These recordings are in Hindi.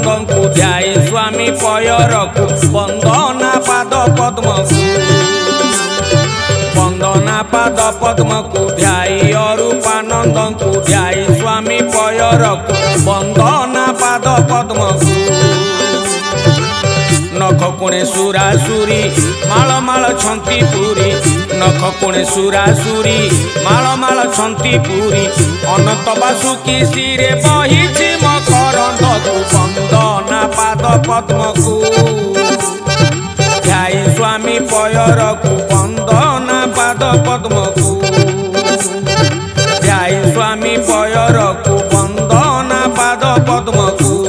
को ध्याय स्वामी पयरकु वंदना पाद पद्म वंदना पाद पद्म को ध्याय अरूपानंद को ध्याय स्वामी पयरकु वंदना पाद पद्म नख कोणे सुरासुरी माल माल छंती पूरी नख कोणे सुरासुरी माल माल छंती पूरी अनंत बासुकी सिरे बहिछि मकरंद को वंदना पाद पद्म को ध्याय स्वामी पयरकु वंदना पाद पद्म को ध्याय स्वामी पयरकु वंदना पाद पद्म को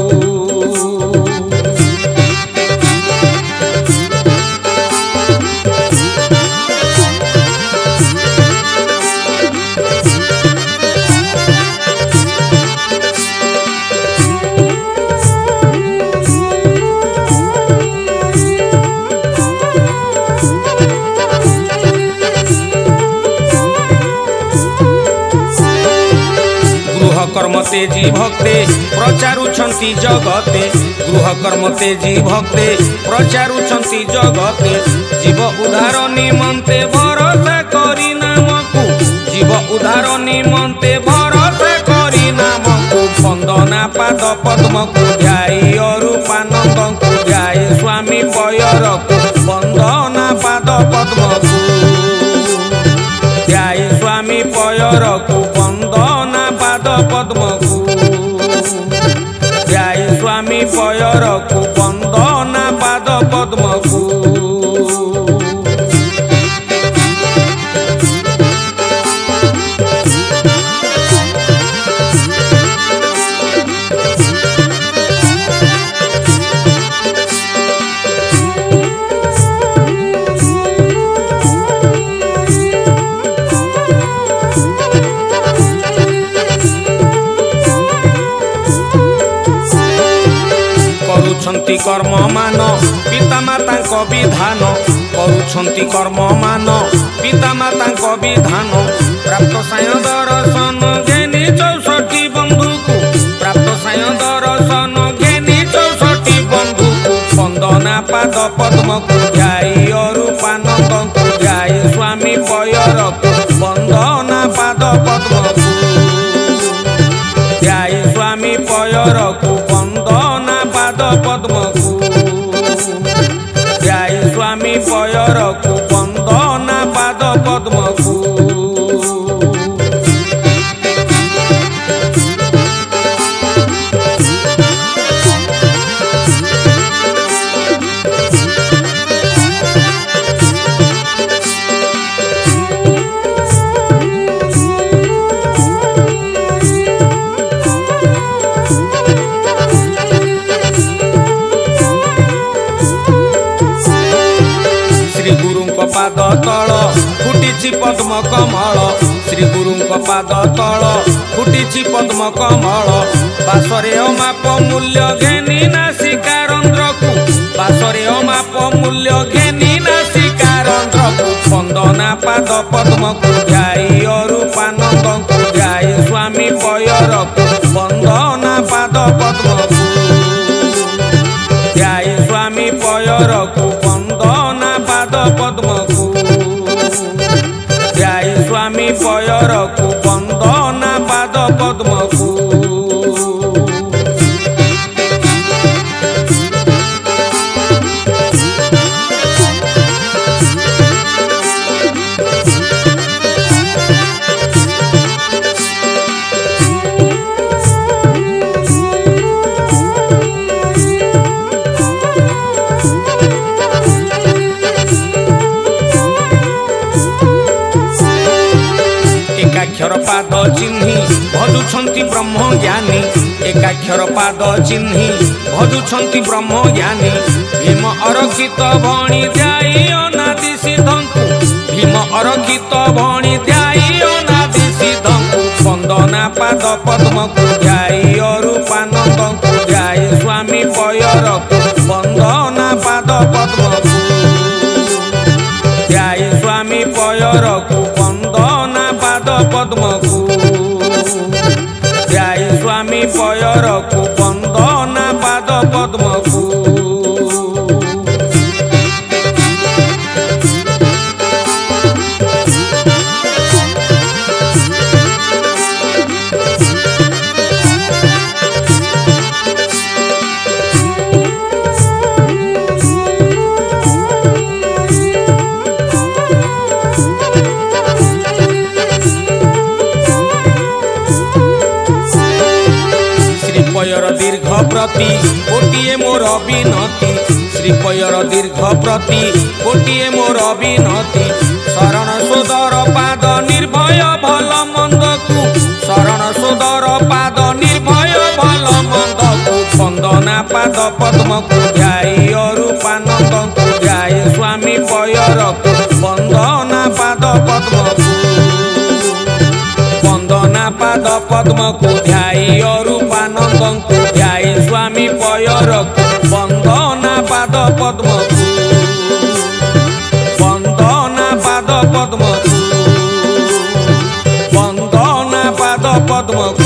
कर्म तेजी भक्ते प्रचारुछन्ति जगते गृह कर्म तेजी भक्ते प्रचारुछन्ति जगते जीव उद्धार निमन्ते भरोसा करी नामकु जीव उद्धार निमन्ते भरोसा करी नामकु वंदना पाद पद्म को ध्याय अरूपानंद को ध्याय स्वामी पयरकु वंदना पाद पद्म को ध्याय स्वामी पयरकु वंदना पाद पद्म को ध्याय स्वामी पयरकु वंदना पाद पद्म को करुछन्ति कर्म मान पिता माता विधान करुछन्ति कर्म मान पिता माता विधान प्राप्त साय दर्शन घेनी 64 बंधु को प्राप्त साय दर्शन घेनी 64 बंधु को वंदना पाद पद्म को ध्याय अरूपानंद को ध्याय स्वामी पयरकु वंदना पाद पद्म को ध्याय स्वामी पयरकु वंदना पाद पद्म को ध्याय स्वामी पयरकु वंदना पाद पद्म को पाद तल फुटिछि पद्म कमल श्री गुरुଙ୍କ पाद तल फुटिछि पद्म कमल बासरे अमाप मूल्य घेनी नासिका रंध्रकु बासरे अमाप मूल्य घेनी नासिका रंध्रकु वंदना पाद पद्म को ध्याय अरूपानंद को ध्याय स्वामी पयरकु वंदना पाद पद्म को ध्याय स्वामी पयरकु वंदना पाद पद्म को ध्याय स्वामी पयरकु वंदना पाद पद्म को एकाक्षर पाद चिन्ही भजुछन्ति ब्रह्म ज्ञानी एकाक्षर पाद चिन्ही भजुछन्ति ब्रह्म ज्ञानी भीम अरखित भणी ध्याय अनादि सिद्धंकु भीम अरखित भणी ध्याय अनादि सिद्धंकु वंदना पाद पद्म को ध्याय अरूपानंद को ध्याय स्वामी पयरकु वंदना पाद पद्म को ध्याय स्वामी पयरकु वंदना पाद पद्म को ध्याय स्वामी पयरकु वंदना पाद प्रति गोटिए मोर विनती श्रीपयर दीर्घ प्रति गोटिए मोर विनती शरण सोदर पाद निर्भय भल मंद को शरण सोदर पाद निर्भय भल मंद को वंदना पाद पद्म को ध्याई अरूपानंद को ध्याय स्वामी पयर को वंदना पाद पद्म को वंदना पाद पद्म को ध्याई अरूपानंद को ध्याय स्वामी पयर को वंदना पाद पद्म को वंदना पाद पद्म को वंदना पाद पद्म को